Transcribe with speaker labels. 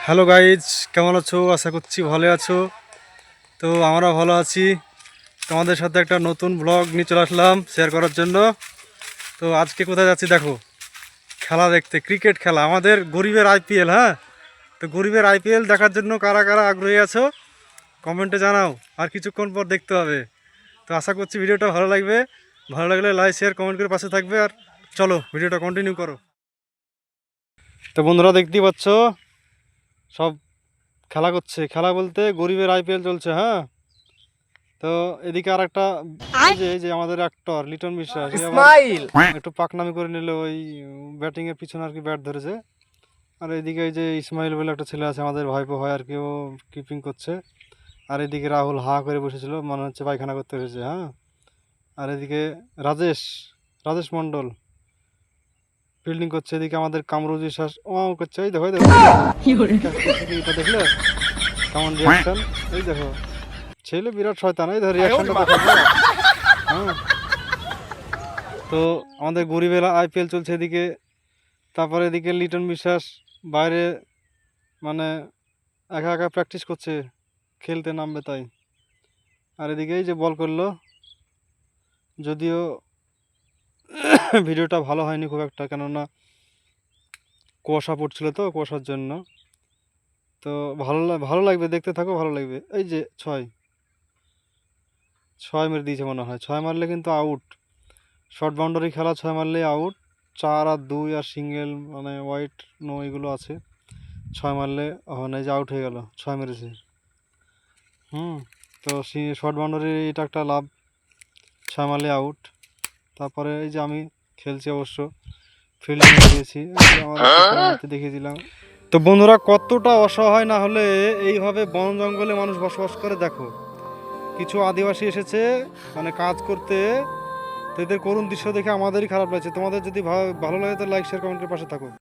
Speaker 1: Hello guys, কেমন আছো? আশা করছি ভালো আছো। তো আমরা ভালো আছি। তোমাদের সাথে একটা নতুন ব্লগ নিয়ে চলে আসলাম শেয়ার করার জন্য। তো আজকে কোথায় যাচ্ছি দেখো, খেলা দেখতে, ক্রিকেট খেলা, আমাদের গরিবের আইপিএল। হ্যাঁ, তো গরিবের আইপিএল দেখার জন্য কারা কারা আগ্রহী আছো কমেন্টে জানাও। আর কিছুক্ষণ পর দেখতে হবে। তো আশা করছি ভিডিওটা ভালো লাগবে। ভালো লাগলে লাইক শেয়ার কমেন্ট করে পাশে থাকবে। আর চলো ভিডিওটা কন্টিনিউ করো। তো বন্ধুরা দেখতেই পাচ্ছ সব খেলা করছে, খেলা বলতে গরিবের আইপিএল চলছে। হ্যাঁ, তো এদিকে আর একটা, এই যে আমাদের অ্যাক্টর লিটন বিশ্বাস, এ আবার
Speaker 2: ইসমাইল
Speaker 1: একটু পাকনামি করে নিল, ওই ব্যাটিং এর পিছনে আর কি ব্যাট ধরেছে। আর এদিকে এই যে ইসমাইল বলে একটা ছেলে আছে, আমাদের ভাইপো হয় আর কি, ও কিপিং করছে। আর এদিকে রাহুল হা করে বসেছিল, মনে হচ্ছে পায়খানা করতে এসেছে। হ্যাঁ, আর এদিকে রাজেশ রাজেশ মন্ডল ফিল্ডিং করছে। এদিকে আমাদের কামরুজ বিশ্বাস ও করছে, এই দেখো এই দেখো ক্যাচ করছে কি, এটা দেখলে কেমন রিয়াকশন। এই দেখো ছেলে বিরাট শয়তান, এই দেখো রিয়াকশনটা দেখো। হ্যাঁ, তো আমাদের গরিবের আইপিএল চলছে এদিকে। তারপরে এদিকে লিটন বিশ্বাস বাইরে, মানে একা একা প্র্যাকটিস করছে, খেলতে নামবে তাই। আর এদিকে এই যে বল করলো, যদিও ভিডিওটা ভালো হয়নি খুব একটা, কেননা কুয়াশা পড়ছিল, তো কুয়াশার জন্য। তো ভালো লাগবে, দেখতে থাকো, ভালো লাগবে। এই যে ছয় ছয় মেরে দিয়েছে মনে হয়, ছয় মারলে কিন্তু আউট। শর্ট বাউন্ডারি খেলা, ছয় মারলে আউট। 4 আর 2 আর সিঙ্গেল, মানে হোয়াইট নো এগুলো আছে। ছয় মারলে ওখানে যে আউট হয়ে গেল, ছয় মেরেছে। হুম, তো শর্ট বাউন্ডারি এটা একটা লাভ, ছয় মারলে আউট। তারপরে এই যে আমি খেলছি, অবশ্য ফিল্ডিং দিয়েছি, আমাদের দেখিয়ে দিলাম। তো বন্ধুরা কতটা অসহায় না হলে এইভাবে বন জঙ্গলে মানুষ বসবাস করে দেখো। কিছু আদিবাসী এসেছে মানে কাজ করতে, তো এদের করুণ দৃশ্য দেখে আমাদেরই খারাপ লাগছে। তোমাদের যদি ভালো লাগে তো লাইক শেয়ার কমেন্টের পাশে থাকো।